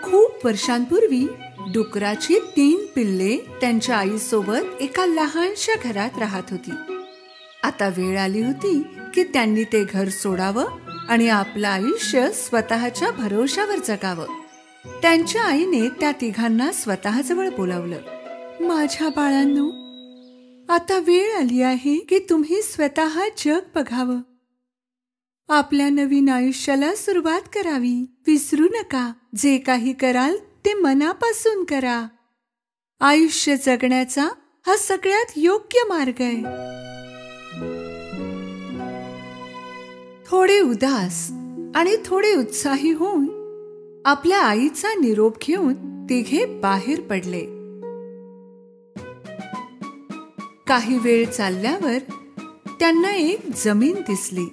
खूप वर्षांपूर्वी डुकराची 3 पिल्ले त्यांच्या आईसोबत एका लहानशा घरात राहत होती. आता वेळ आली होती की त्यांनी ते घर सोडावं आणि आपलं आयुष्य स्वतःच्या भरोशावर जगावं. त्यांच्या आईने त्या तिघांना स्वतःजवळ बोलावलं. माझ्या बाळांनो, आता वेळ आली आहे की तुम्ही स्वतः जग बघावं. आपल्या नवीन आयुष्याला सुरुवात करावी. विसरू नका, जे काही कराल ते मनापासून करा. आयुष्य जगण्याचा हा सगळ्यात योग्य मार्ग आहे. थोडे उदास आणि थोडे उत्साही होऊन आपल्या आईचा निरोप घेऊन तिघे बाहेर पडले. काही वेळ चालल्यावर त्यांना एक जमीन दिसली,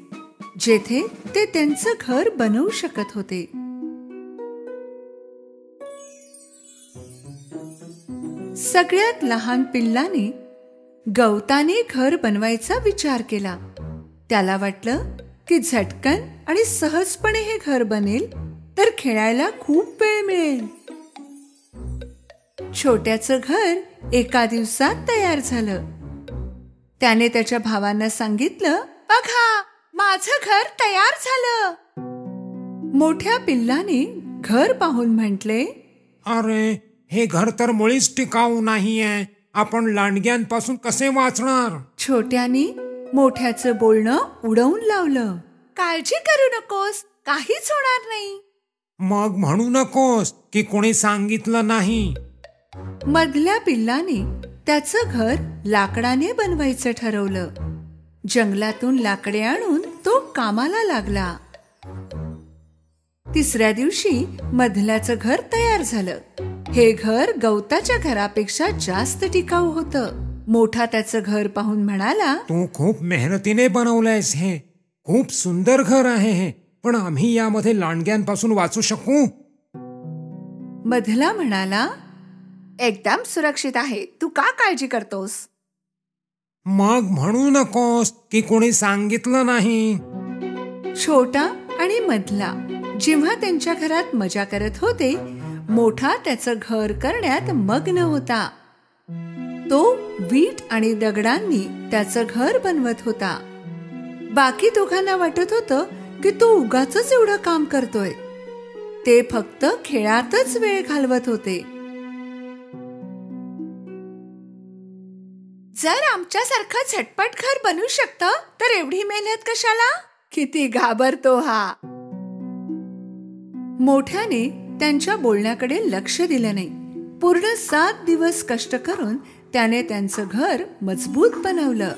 जेथे ते त्यांचं घर बनवू शकत होते. सगळ्यात लहान पिल्लाने गवताने घर बनवायचा विचार केला. त्याला वाटलं की झटकन आणि सहजपणे हे घर बनेल तर खेळायला खूप वेळ मिळेल. छोट्याचं घर एका दिवसात तयार झालं. त्याने त्याच्या भावांना सांगितलं, बघा, माझं घर तयार झालं. मोठ्या पिल्लाने घर पाहून म्हटले, अरे, हे घर तर मुळीच टिकाऊ नाहीये. आपण लांडग्यांपासून कसे वाचणार? छोट्याने मोठ्याचं बोलणं उडवून लावलं. काळजी करू नकोस, काहीच होणार नाही. मग म्हणू नकोस की कोणी सांगितलं नाही. मधल्या पिल्लाने त्याचं घर लाकडाने बनवायचं ठरवलं. जंगलातून लाकडे आणून तो कामाला लागला. तिसऱ्या दिवशी मधल्याचं घर तयार झालं. हे घर गवताच्या घरापेक्षा जास्त टिकाऊ होतं. मोठा त्याचं घर पाहून म्हणाला, तू खूप मेहनतीने बनवलंयस. हे खूप सुंदर घर आहे हे, पण आम्ही यामध्ये लांडग्यांपासून वाचू शकू? मधला म्हणाला, एकदम सुरक्षित आहे. तू का काळजी करतोस? मग म्हणू नकोस की कोणी सांगितलं नाही. छोटा आणि मधला जेव्हा त्यांच्या घरात मजा करत होते, मोठा त्याचं घर करण्यात मग्न होता. तो वीट आणि दगडांनी त्याचं घर बनवत होता. बाकी दोघांना वाटत होतं की तो उगाचच एवढं काम करतोय. ते फक्त खेळातच वेळ घालवत होते. जर आमच्यासारखं झटपट घर बनवू शकतं तर एवढी मेहनत कशाला? किती घाबरतो हा. मोठ्याने त्यांच्या बोलण्याकडे लक्ष दिलं नाही. पूर्ण 7 दिवस कष्ट करून त्याने त्यांचं घर मजबूत बनवलं.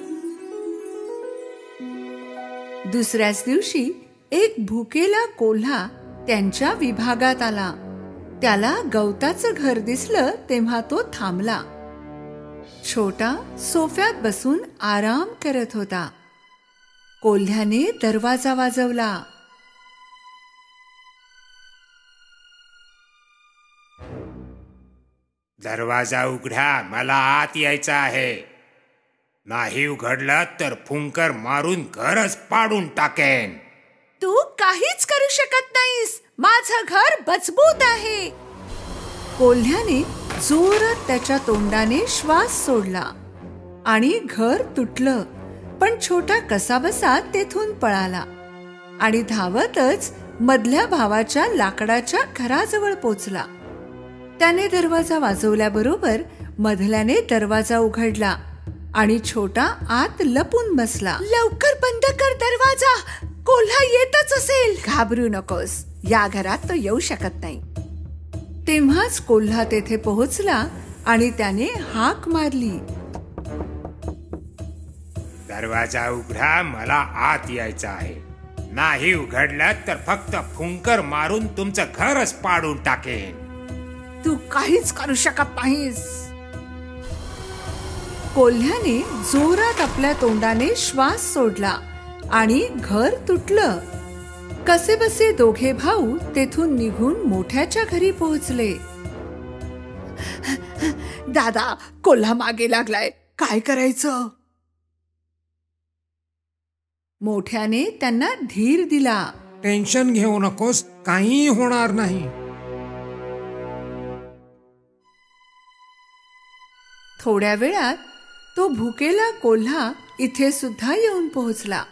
दुसऱ्याच दिवशी एक भुकेला कोल्हा त्यांच्या विभागात आला. त्याला गवताचं घर दिसलं तेव्हा तो थांबला. छोटा सोफ्यात बसून आराम करत होता. कोल्ह्याने दरवाजा वाजवला. दरवाजा उघडा, मला आत यायचं आहे. नाही उघडलं तर फुंकर मारून घरच पाडून टाकेन. तू काहीच करू शकत नाहीस. माझं घर मजबूत आहे. कोल्ह्याने जोरात त्याच्या तोंडाने श्वास सोडला आणि घर तुटलं. पण छोटा कसाबसा तेथून पळाला आणि धावतच मधल्या भावाच्या लाकडाच्या घराजवळ पोचला. त्याने दरवाजा वाजवल्याबरोबर मधल्याने दरवाजा उघडला आणि छोटा आत लपून बसला. लवकर बंद कर दरवाजा, कोल्हा येतच असेल. घाबरू नकोस, या घरात तो येऊ शकत नाही. तेव्हाच कोल्हा तेथे पोहोचला आणि त्याने हाक मारली, दरवाजा उघडा, मला आत यायचं आहे. नाही उघडलं तर फक्त फुंकर मारून तुमचं घरच पाडून टाकेन. तू काहीच करू शकत नाहीस. कोल्ह्याने जोरात आपल्या तोंडाने श्वास सोडला आणि घर तुटलं. कसेबसे दोघे भाऊ तेथून निघून मोठ्याच्या घरी पोहोचले. दादा, कोल्हा मागे लागलाय, काय करायचं? मोठ्याने त्यांना धीर दिला. टेन्शन घेऊ नकोस, काही होणार नाही. थोड्या वेळात तो भुकेला कोल्हा इथे सुद्धा येऊन पोहोचला.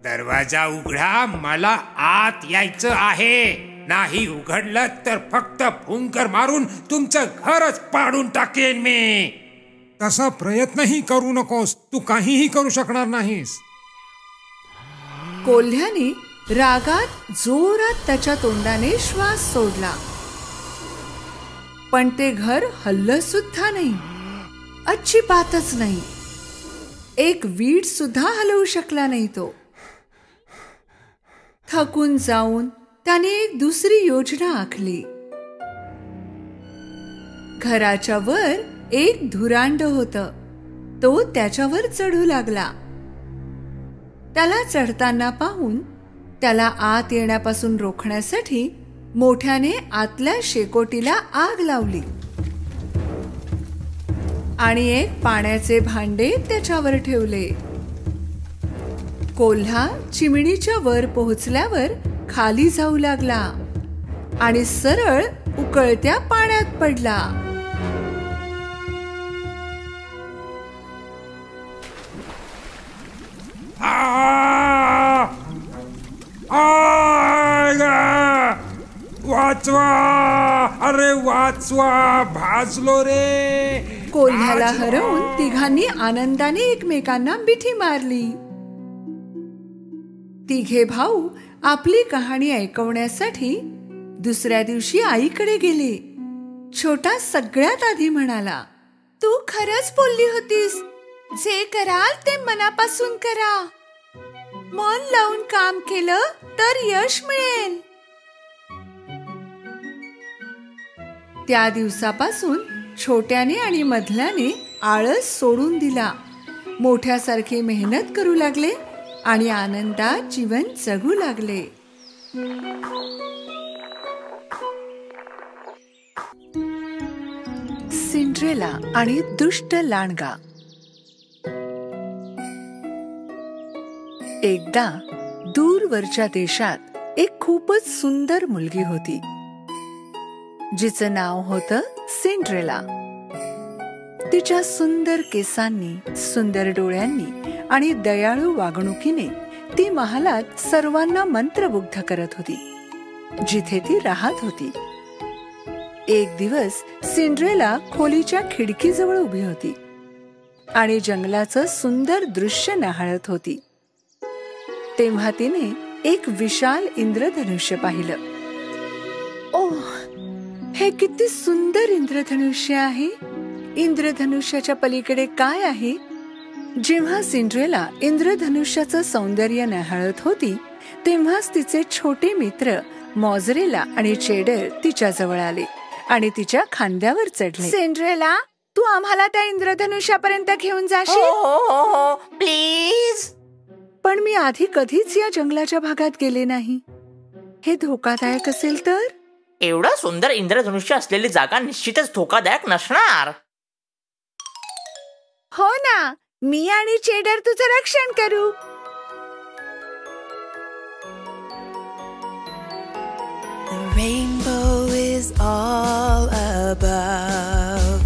दरवाजा उघडा, मला आत यायचं आहे. नाही उघडलं तर फक्त फुंकर मारून तुमचं घरच पाडून टाकेन मी. तसा प्रयत्नही करू नकोस, तू काहीही करू शकणार नाहीस. कोल्ह्याने रागात जोरात त्याच्या तोंडाने श्वास सोडला, पण ते घर हललं सुद्धा नाही, अजिबातच नाही. एक वीट सुद्धा हलवू शकला नाही तो. थकून जाऊन त्याने एक दुसरी योजना आखली. घराच्या वर एक धुरांड होतं. तो त्याच्यावर चढू लागला. त्याला चढताना पाहून त्याला आत येण्यापासून रोखण्यासाठी मोठ्याने आतल्या शेकोटीला आग लावली आणि एक पाण्याचे भांडे त्याच्यावर ठेवले. कोल्हा चिमणीच्या वर पोहोचल्यावर खाली जाऊ लागला आणि सरळ उकळत्या पाण्यात पडला. वाचवा, अरे वाचवा, भाजलो रे. कोल्ह्याला हरवून तिघांनी आनंदाने एकमेकांना मिठी मारली. तिघे भाऊ आपली कहाणी ऐकवण्यासाठी दुसऱ्या दिवशी आईकडे गेले. छोटा सगळ्यात आधी म्हणाला, तू खरंच बोलली होतीस. जे कराल ते मनापासून करा. मन लावून काम केलं तर यश मिळेल. त्या दिवसापासून छोट्याने आणि मधल्याने आळस सोडून दिला. मोठ्यासारखे मेहनत करू लागले आणि आनंदात जीवन जगू लागले. सिंड्रेला आणि दुष्ट लांडगा. एकदा दूरवरच्या देशात एक खूपच सुंदर मुलगी होती, जिचं नाव होतं सिंड्रेला. तिच्या सुंदर केसांनी, सुंदर डोळ्यांनी आणि दयाळू वागणुकीने ती महालात सर्वांना मंत्रमुग्ध करत होती, जिथे ती राहत होती. एक दिवस सिंड्रेला खोलीच्या खिडकीजवळ उभी होती आणि जंगलाचं सुंदर दृश्य न्याहाळत होती. तेव्हा तिने एक विशाल इंद्रधनुष्य पाहिलं. ओह, हे किती सुंदर इंद्रधनुष्य आहे. इंद्रधनुष्याच्या पलीकडे काय आहे? जेव्हा सिंड्रेला इंद्रधनुष्याचं सौंदर्य न्याहाळत होती, तेव्हाच तिचे छोटे मित्र मॉझरेला आणि चेडर तिच्या जवळ आले आणि तिच्या खांद्यावर चढले. सिंड्रेला, तू आम्हाला त्या इंद्रधनुष्यापर्यंत घेऊन जाशील? हो, प्लीज. पण मी आधी कधीच या जंगलाच्या भागात गेले नाही. हे धोकादायक असेल तर? एवढं सुंदर इंद्रधनुष्य असलेली जागा निश्चितच धोकादायक नसणार. हो ना, मी आणि चेडर तुझं रक्षण करू. The rainbow is all above.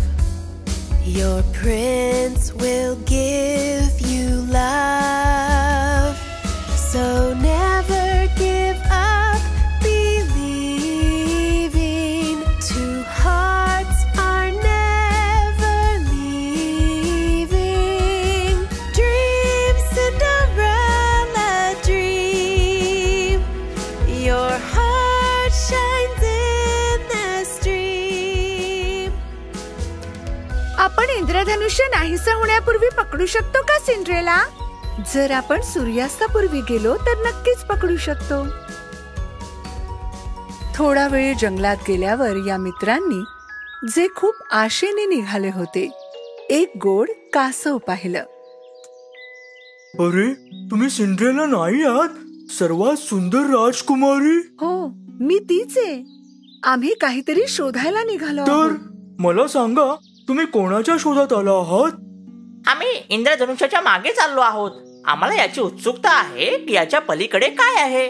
Your prince will give you love. So never give up believing. Two hearts are never leaving. Dream, Cinderella, dream. Your heart shines in this dream. आपण इंद्रधनुष्य नाहीसं होण्यापूर्वी पकडू शकतो का सिंड्रेला? जर आपण सूर्यास्तापूर्वी गेलो तर नक्कीच पकडू शकतो. थोडा वेळ जंगलात गेल्यावर या मित्रांनी, जे खूप आशेने निघाले होते, एक गोड कासव पाहिलं. अरे, तुम्ही सिंड्रेला नाही आहात? सर्वात सुंदर राजकुमारी? हो, मी तीच आहे. आम्ही काहीतरी शोधायला निघालो तर आहोत. मला सांगा, तुम्ही कोणाच्या शोधात आला आहात? आम्ही इंद्रधनुष्याच्या मागे चाललो आहोत. आम्हाला याची उत्सुकता आहे की याच्या पलीकडे काय आहे.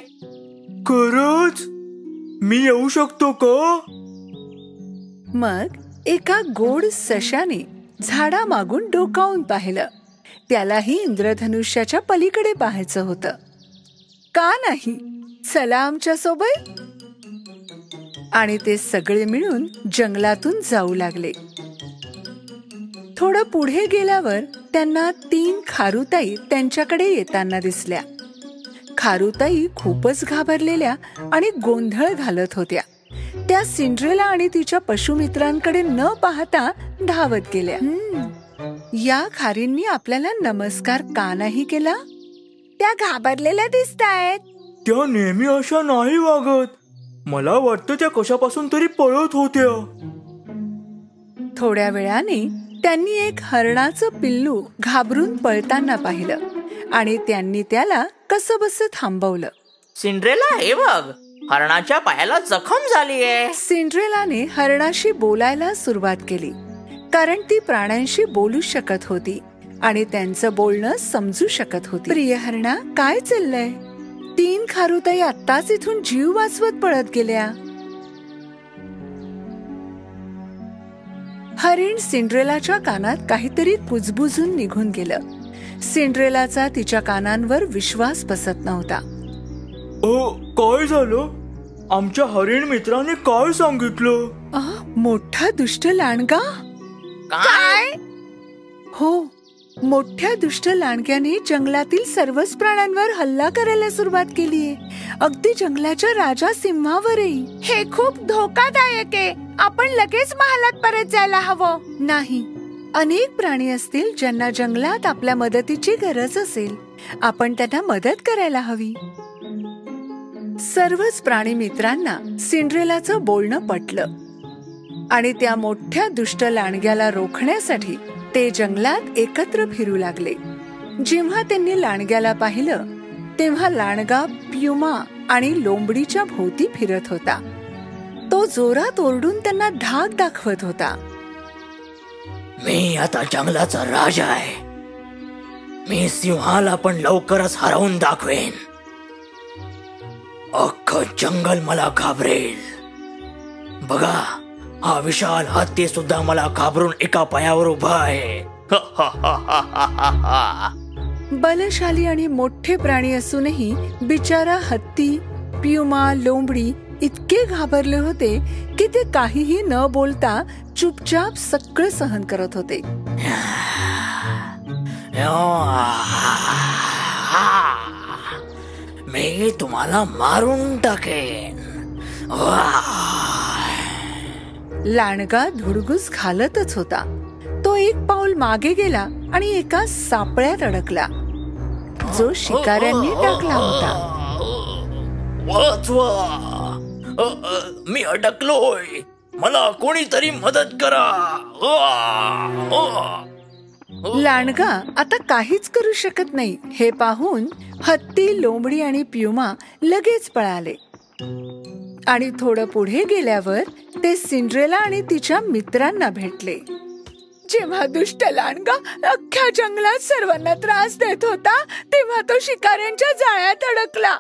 खरंच मी येऊ शकतो का? मग एका गोड सशाने झाडामागून डोकावून पाहिलं. त्यालाही इंद्रधनुष्याच्या पलीकडे पाहायचं होतं. का नाही, चला आमच्या सोबत. आणि ते सगळे मिळून जंगलातून जाऊ लागले. थोडं पुढे गेल्यावर त्यांना 3 खारुताई त्यांच्याकडे येताना दिसल्या. खारुताई खूपच घाबरलेल्या आणि गोंधळ घालत होत्या. त्या सिंड्रेला आणि तिच्या पशुमित्रांकडे न पाहता धावत गेल्या. या खारींनी आपल्याला नमस्कार का नाही केला? त्या घाबरलेल्या दिसतायत. त्या नेहमी अशा नाही वागत. मला वाटतं त्या कशापासून तरी पळत होत्या. थोड्या वेळाने त्यांनी एक हरणाचं पिल्लू घाबरून पळताना पाहिलं आणि त्यांनी त्याला कसंबसं थांबवलं. सिंड्रेला, हे बघ, हरणाच्या पायाला जखम झालीये. सिंड्रेलाने हरणाशी बोलायला सुरुवात केली, कारण ती प्राण्यांशी बोलू शकत होती आणि त्यांचं बोलणं समजू शकत होती. प्रिय हरणा, काय चाललंय? 3 खारुताई आत्ताच इथून जीव वाचवत पळत गेल्या. हरिण सिंड्रेलाच्या कानात काहीतरी कुजबुजून निघून गेलं. सिंड्रेलाचा तिच्या कानांवर विश्वास बसत नव्हता. काय झालं? आमच्या हरिण मित्राने काय सांगितलं? मोठा दुष्ट लांडगा? काय? हो, मोठ्या दुष्ट लांडग्याने जंगलातील सर्वच प्राण्यांवर हल्ला करायला सुरुवात केलीये, अगदी जंगलाच्या राजा सिंहावरही. हे खूप धोकादायक आहे. आपण लगेच महालात परत जायला हवं. नाही, अनेक प्राणी असतील ज्यांना जंगलात आपल्या मदतीची गरज असेल. आपण त्यांना मदत करायला हवी. सर्वच प्राणी मित्रांना सिंड्रेलाचं बोलणं पटलं आणि त्या मोठ्या दुष्ट लांडग्याला रोखण्यासाठी ते जंगलात एकत्र फिरू लागले. जेव्हा त्यांनी लांडग्याला पाहिलं तेव्हा लांडगा प्युमा आणि लोंबडीच्या भोवती फिरत होता. तो जोरात ओरडून त्यांना धाक दाखवत होता. मी आता जंगलाचा राजा आहे. मी सिंहाला पण लवकरच हरवून दाखवेन. अख्खं जंगल मला घाबरेल. बघा, हा विशाल हत्ती सुद्धा मला घाबरून एका पायावर उभा आहे. बलशाली आणि मोठे प्राणी असूनही बिचारा हत्ती, प्युमा, लोंबडी इतके घाबरले होते की ते काहीही न बोलता चुपचाप सगळं सहन करत होते. मी तुम्हाला मारून टाकेन. लांडगा धुडगूस घालतच होता. तो 1 पाऊल मागे गेला आणि एका सापळ्यात अडकला, जो शिकाऱ्यांनी टाकला होता. वाचवा, मी अडकलोय. मला कोणीतरी मदत करा. लांडगा आता काहीच करू शकत नाही हे पाहून हत्ती, लोंबडी आणि प्युमा लगेच पळाले. आणि थोडं पुढे गेल्यावर ते सिंड्रेला आणि तिच्या मित्रांना भेटले. जेव्हा दुष्ट लांडगा अख्ख्या जंगलात सर्वांना त्रास देत होता तेव्हा तो शिकाऱ्यांच्या जाळ्यात अडकला.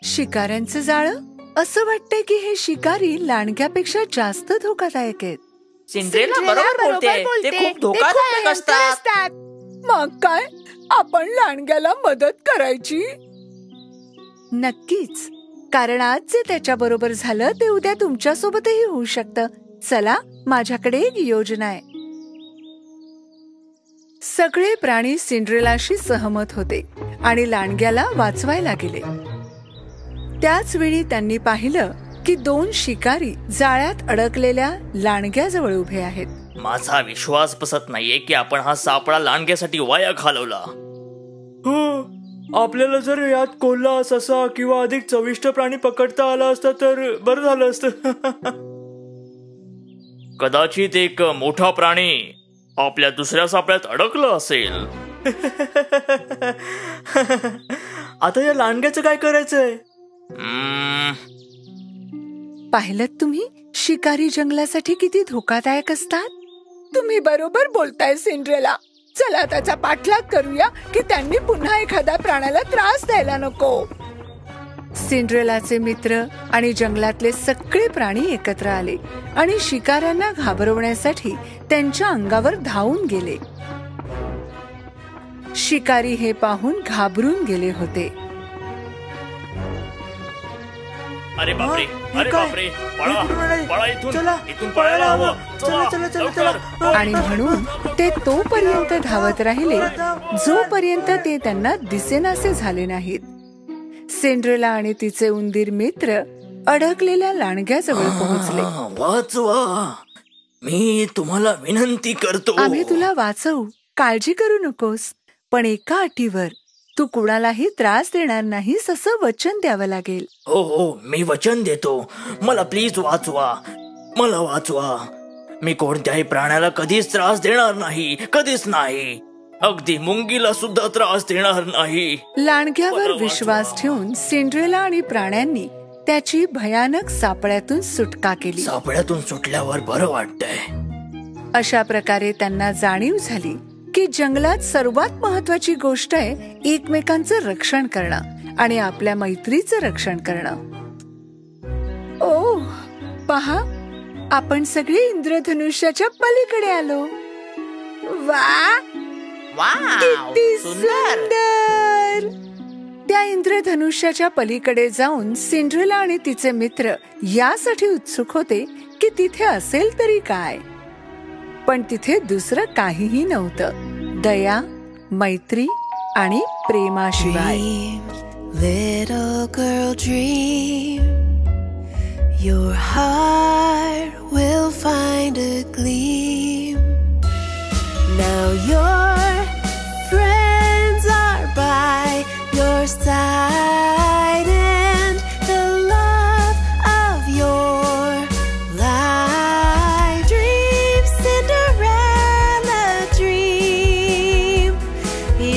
शिकाऱ्यांचं जाळं? असं वाटतंय की हे शिकारी लांडग्यापेक्षा जास्त धोकादायक आहेत. सिंड्रेला बरोबर बोलते. ते खूप धोकादायक असतात. मग काय, आपण लांडग्याला मदत करायची? नक्कीच, कारण आज जे त्याच्या बरोबर झालं ते उद्या तुमच्या सोबतही होऊ शकतं. चला, माझ्याकडे एक योजना आहे. सगळे प्राणी सिंड्रेलाशी सहमत होते आणि लांडग्याला वाचवायला गेले. त्याच वेळी त्यांनी पाहिलं की 2 शिकारी जाळ्यात अडकलेल्या लांडग्याजवळ उभे आहेत. माझा विश्वास बसत नाहीये की आपण हा सापळा लांडग्यासाठी वाया घालवला. आपल्याला जर यात कोल्हा, ससा किंवा अधिक चविष्ट प्राणी पकडता आला असता तर बरं झालं असतं. कदाचित एक मोठा प्राणी आपल्या दुसऱ्या सापळ्यात अडकलं असेल. आता या लांडग्याचं काय करायचंय? पाहिलत तुम्ही, शिकारी जंगलासाठी किती धोकादायक असतात. तुम्ही बरोबर बोलताय सिंड्रेला. चला त्याचा पाठलाग करूया की त्यांनी पुन्हा एखाद्या प्राण्याला त्रास द्यायला नको. सिंड्रेलाचे मित्र आणि जंगलातले सगळे प्राणी एकत्र आले आणि शिकाऱ्यांना घाबरवण्यासाठी त्यांच्या अंगावर धावून गेले. शिकारी हे पाहून घाबरून गेले होते. अरे बापरे, अरे काय? बापरे, हे कुठून पळा आले? पळा इथून, चला, इथून पळायला हवं. चला, चला, चला, चला. लवकर. आणि म्हणून ते तोपर्यंत धावत राहिले जोपर्यंत ते त्यांना दिसेनासे झाले नाहीत. सिंड्रेला आणि तिचे उंदीर मित्र अडकलेल्या लांडग्याजवळ पोहोचले. वाचवा, मी तुम्हाला विनंती करतो. आम्ही तुला वाचवू, काळजी करू नकोस, पण एका अटीवर. तू कुणालाही त्रास देणार नाहीस असं वचन द्यावं लागेल. हो हो, मी वचन देतो. मला प्लीज वाचवा, मला वाचवा. मी कोणत्याही प्राण्याला कधीच त्रास देणार नाही, कधीच नाही. अगदी मुंगीला सुद्धा त्रास देणार नाही. लांडग्यावर विश्वास ठेवून सिंड्रेला आणि प्राण्यांनी त्याची भयानक सापळ्यातून सुटका केली. सापळ्यातून सुटल्यावर बरं वाटतंय. अशा प्रकारे त्यांना जाणीव झाली की जंगलात सर्वात महत्वाची गोष्ट आहे एकमेकांचं रक्षण करणं आणि आपल्या मैत्रीचं रक्षण करणं. ओह, पहा, आपण सगळे इंद्रधनुष्याच्या पलीकडे आलो. वा, किती सुंदर! त्या इंद्रधनुष्याच्या पलीकडे जाऊन सिंड्रेला आणि तिचे मित्र यासाठी उत्सुक होते की तिथे असेल तरी काय. पण तिथे दुसरं काहीही नव्हतं, दया, मैत्री आणि प्रेमाशिवाय. Little girl, dream. Your heart will find a gleam. Now your friends are by your side and the love of your life. Dream, Cinderella, dream.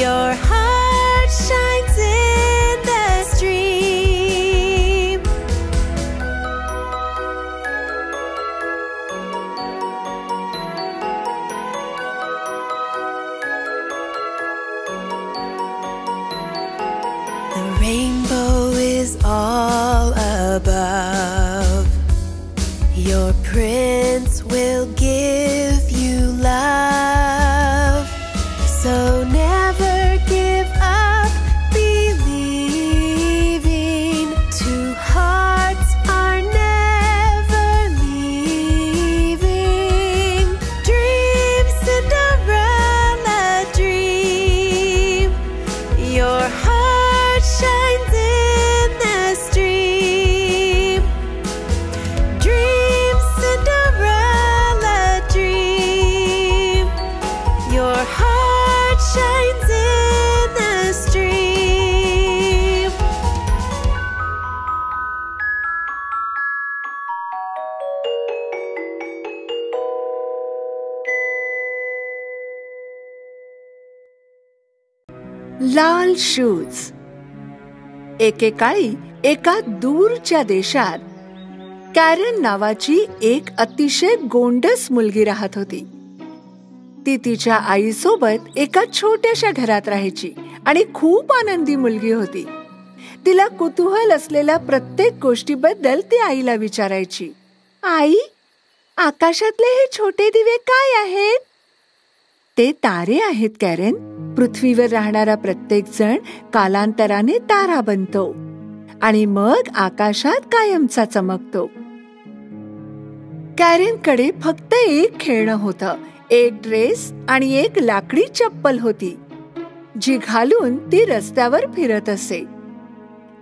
Your heart shines in the stream. The rainbow is all above. Your prince will give you love. So never give up believing. Two hearts are never leaving. Dream, Cinderella, dream. Your heart shines in the stream. Dream, Cinderella, dream. Your heart shines in the stream. लाल shoes. एकेकाळी एका दूरच्या देशात कॅरन नावाची एक अतिशय गोंडस मुलगी राहत होती. ती तिच्या आईसोबत एका छोट्याशा घरात राहायची आणि खूप आनंदी मुलगी होती. तिला कुतूहल असलेल्या प्रत्येक गोष्टीबद्दल ती आईला विचारायची. आई, आकाशातले हे छोटे दिवे काय आहेत? ते तारे आहेत कॅरेन. पृथ्वीवर राहणारा प्रत्येक जण कालांतराने तारा बनतो आणि मग आकाशात कायमचा चमकतो. कॅरेनकडे फक्त एक खेळणं होतं, एक ड्रेस आणि एक लाकडी चप्पल होती, जी घालून ती रस्त्यावर फिरत असे.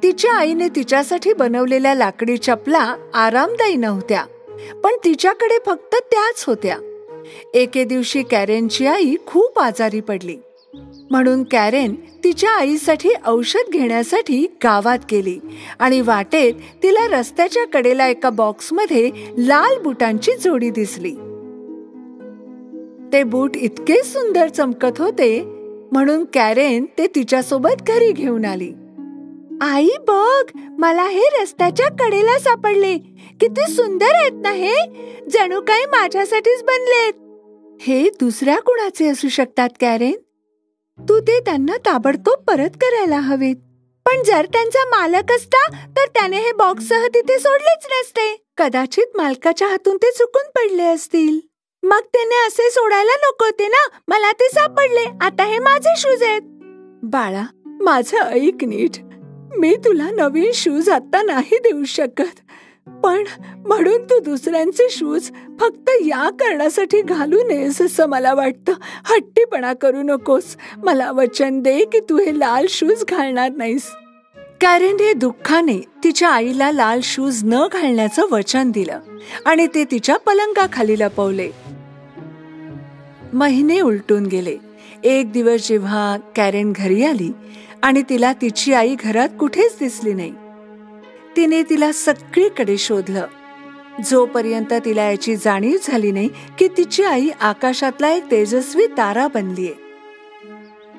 तिच्या आईने तिच्यासाठी बनवलेल्या लाकडी चपला आरामदायी नव्हत्या, पण तिच्याकडे फक्त त्याच होत्या. एके दिवशी कॅरेनची आई खूप आजारी पडली, म्हणून कॅरेन तिच्या आईसाठी औषध घेण्यासाठी गावात गेली आणि वाटेत तिला रस्त्याच्या कडेला एका बॉक्समध्ये लाल बुटांची जोडी दिसली. ते बूट इतके सुंदर चमकत होते म्हणून कॅरेन ते तिच्यासोबत घरी घेऊन आली. आई बघ, मला हे रस्त्याच्या कडेला सापडले. किती सुंदर आहेत ना हे, जणू काही माझ्यासाठीच बनलेत. हे दुसऱ्या कुणाचे असू शकतात कॅरेन. तू ते त्यांना ताबडतोब परत करायला हवेत. पण जर त्यांचा मालक असता तर त्याने हे बॉक्ससह तिथे सोडलेच नसते. कदाचित मालकाच्या हातून ते चुकून पडले असतील. मग त्याने असे सोडायला नको होते ना. मला ते सापडले. आता हे माझे शूज आहेत. बाळा, माझं ऐक नीट. मी तुला नवीन शूज आता नाही देऊ शकत, पण म्हणून तू दुसऱ्यांचे शूज फक्त या कारणासाठी घालू नयेस असं मला वाटतं. हट्टीपणा करू नकोस. मला वचन दे की तू हे लाल शूज घालणार नाहीस. कॅरेनने दुःखाने तिच्या आईला लाल शूज न घालण्याचं वचन दिलं आणि ते तिच्या पलंगाखाली लपवले. महिने उलटून गेले. एक दिवस जेव्हा कॅरेन घरी आली आणि तिला तिची आई घरात कुठेच दिसली नाही, तिने तिला सगळीकडे शोधलं, जोपर्यंत तिला याची जाणीव झाली नाही की तिची आई आकाशातला एक तेजस्वी तारा बनलीये.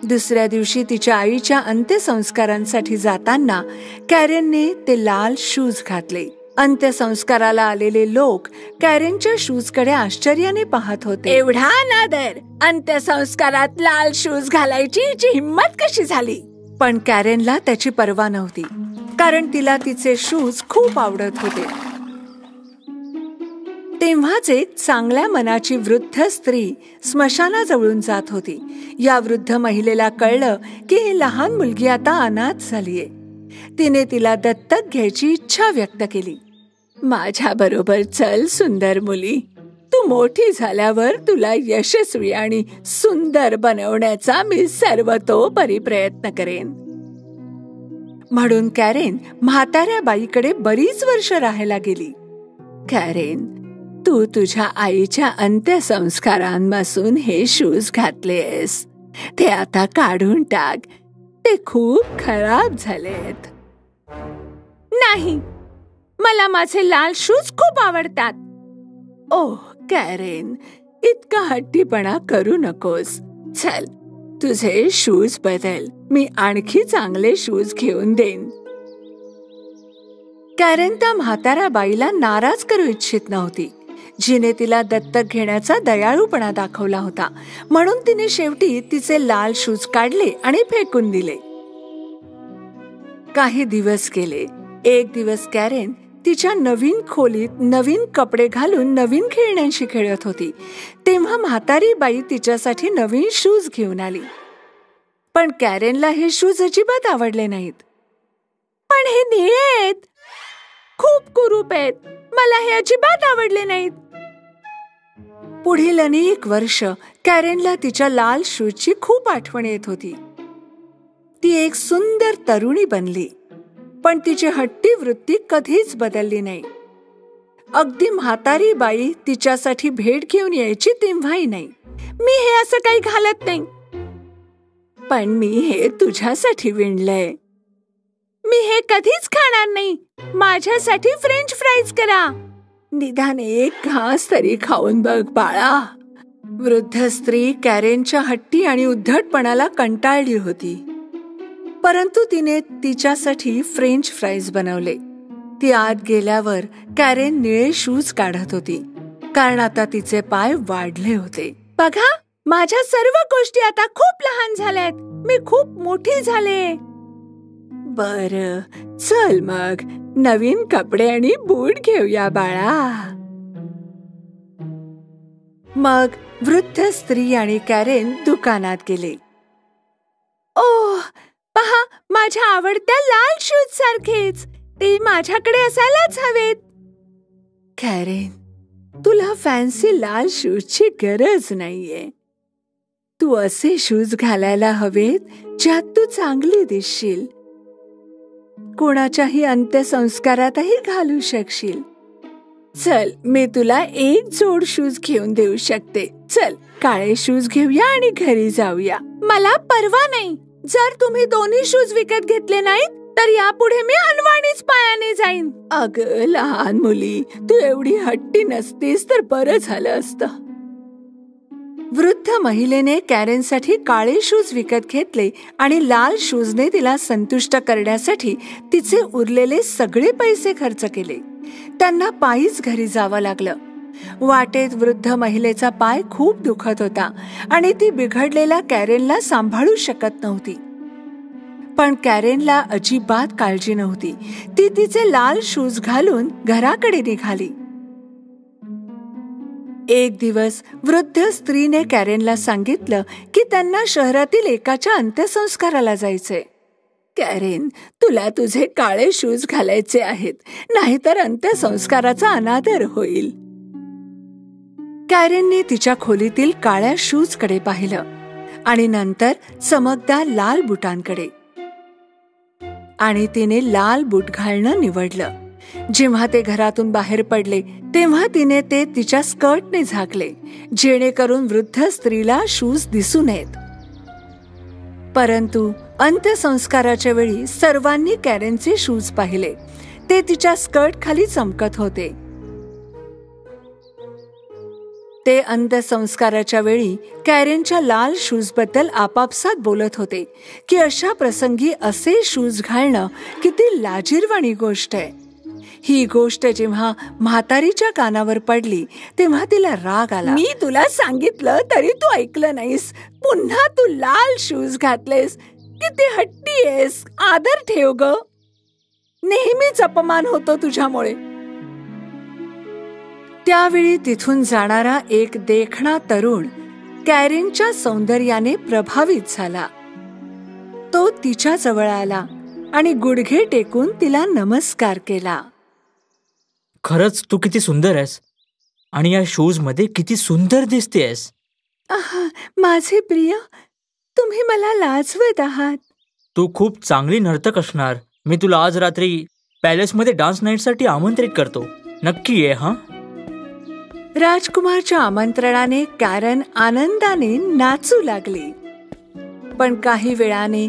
दुसऱ्या दिवशी तिच्या आईच्या अंत्यसंस्कारांसाठी जाताना कॅरेनने ते लाल शूज घातले. अंत्यसंस्काराला आलेले लोक कॅरेनच्या शूजकडे आश्चर्याने पाहत होते. एवढा अनादर! अंत्यसंस्कारात लाल शूज घालायची हिची हिम्मत कशी झाली? पण कॅरेनला त्याची पर्वा नव्हती, कारण तिला तिचे शूज खूप आवडत होते. तेव्हाच एक चांगल्या मनाची वृद्ध स्त्री स्मशानाजवळून जात होती. या वृद्ध महिलेला कळलं की ही लहान मुलगी आता अनाथ झालीये. तिने तिला दत्तक घ्यायची इच्छा व्यक्त केली. माझ्या बरोबर चल सुंदर मुली. तू मोठी झाल्यावर तुला यशस्वी आणि सुंदर बनवण्याचा मी सर्वतोपरी प्रयत्न करेन. म्हणून कॅरेन म्हाताऱ्या बाईकडे बरीच वर्ष राहायला गेली. कॅरेन, तू तुझ्या आईच्या अंत्यसंस्कारांपासून हे शूज घातलेस. ते आता काढून टाक. ते खूप खराब झालेत. नाही, मला माझे लाल शूज खूप आवडतात. ओह कॅरेन, इतका हट्टीपणा करू नकोस. चल, तुझे शूज बदल. मी आणखी चांगले शूज घेऊन देईन. कॅरेन त्या म्हाताऱ्या बाईला नाराज करू इच्छित नव्हती, जिने तिला दत्तक घेण्याचा दयाळूपणा दाखवला होता. म्हणून तिने शेवटी तिचे लाल शूज काढले आणि फेकून दिले. काही दिवस गेले. एक दिवस कॅरेन तिच्या नवीन खोलीत नवीन कपडे घालून नवीन खेळण्यांशी खेळत होती. तेव्हा म्हातारी बाई तिच्यासाठी नवीन शूज घेऊन आली. पण कॅरेनला हे शूज अजिबात आवडले नाहीत. पण हे निळे आहेत, खूप कुरूप आहेत. मला हे अजिबात आवडले नाहीत. पुढील अनेक वर्ष कॅरेनला तिच्या लाल शूजची खूप आठवण येत होती. ती एक सुंदर तरुणी बनली, पण तिची हट्टी वृत्ती कधीच बदलली नाही. अगदी म्हातारी बाई तिच्यासाठी भेट घेऊन यायची तेव्हाही नाही. मी हे असं काही घालत नाही. पण मी हे तुझ्यासाठी विणलंय. मी हे कधीच खाणार नाही. माझ्यासाठी फ्रेंच फ्राईज करा. निदान एक घास तरी खाऊन बघ बाळा. वृद्ध स्त्री कॅरेनच्या हट्टी आणि उद्धटपणाला कंटाळली होती, परंतु तिने तिच्यासाठी फ्रेंच फ्राईज बनवले. ती आत गेल्यावर कॅरेन निळे शूज काढत होती, कारण आता तिचे पाय वाढले होते. बघा, माझ्या सर्व गोष्टी आता खूप लहान झाल्यात. मी खूप मोठी झाले. बरं, चल मग नवीन कपडे आणि बूट घेऊया बाळा. मग वृद्ध स्त्री आणि कॅरेन दुकानात गेले. ओह, पहा, माझ्या आवडत्या लाल शूज सारखेच. ते माझ्याकडे असायलाच हवेत. कॅरेन, तुला फॅन्सी लाल शूजची गरज नाहीये. तू असे शूज घालायला हवेत ज्यात तू चांगली दिसशील. कोणाच्याही अंत्यसंस्कारातही घालू शकशील. चल, मी तुला एक जोड शूज घेऊन देऊ शकते. चल, काळे शूज घेऊया आणि घरी जाऊया. मला परवा नाही. जर तुम्ही दोन्ही शूज विकत घेतले नाहीत तर यापुढे मी अनवाणीच पायाने जाईन. अगं लहान मुली, तू एवढी हट्टी नसतीस तर बरं झालं असतं. वृद्ध महिलेने कॅरेनसाठी काळे शूज विकत घेतले आणि लाल शूजने तिला संतुष्ट करण्यासाठी तिचे उरलेले सगळे पैसे खर्च केले. त्यांना पायीच घरी जावं लागलं. वाटेत वृद्ध महिलेचा पाय खूप दुखत होता आणि ती बिघडलेल्या कॅरेनला सांभाळू शकत नव्हती. पण कॅरेनला अजिबात काळजी नव्हती. ती तिचे लाल शूज घालून घराकडे निघाली. एक दिवस वृद्ध स्त्रीने कॅरेनला सांगितलं की त्यांना शहरातील एकाच्या अंत्यसंस्काराला जायचंय. कॅरेन, तुला तुझे काळे शूज घालायचे आहेत, नाहीतर अंत्यसंस्काराचा अनादर होईल. कॅरेनने तिच्या खोलीतील काळ्या शूजकडे पाहिलं आणि नंतर चमकदार लाल बुटांकडे, आणि तिने लाल बूट घालणं निवडलं. जेव्हा ते घरातून बाहेर पडले तेव्हा तिने ते तिच्या स्कर्टने झाकले, जेणेकरून वृद्ध स्त्रीला शूज दिसू नयेत. परंतु अंत्यसंस्काराच्या वेळी सर्वांनी कॅरेनचे शूज पाहिले. ते तिच्या स्कर्ट खाली चमकत होते. ते अंत्यसंस्काराच्या वेळी कॅरेनच्या लाल शूजबद्दल आपापसात बोलत होते की अशा प्रसंगी असे शूज घालणं किती लाजिरवाणी गोष्ट आहे. ही गोष्ट जेव्हा म्हातारीच्या कानावर पडली तेव्हा तिला राग आला. मी तुला सांगितलं तरी तू ऐकलं नाहीस. पुन्हा तू लाल शूज घातलेस. किती हट्टी आहेस. आदर ठेव ग. नेहमीच अपमान होतो तुझ्यामुळे. त्यावेळी तिथून जाणारा एक देखणा तरुण कॅरेनच्या सौंदर्याने प्रभावित झाला. तो तिच्या जवळ आला आणि गुडघे टेकून तिला नमस्कार केला. खरंच तू किती सुंदर आहेस आणि या शूज मध्ये किती सुंदर दिसतेस. माझे प्रिय, तुम्ही मला लाजवत आहात. तू खूप चांगली नर्तक असणार. मी तुला आज रात्री पॅलेसमध्ये डान्स नाईटसाठी आमंत्रित करतो. नक्की ये हा. राजकुमारच्या आमंत्रणाने कॅरेन आनंदाने नाचू लागली. पण काही वेळाने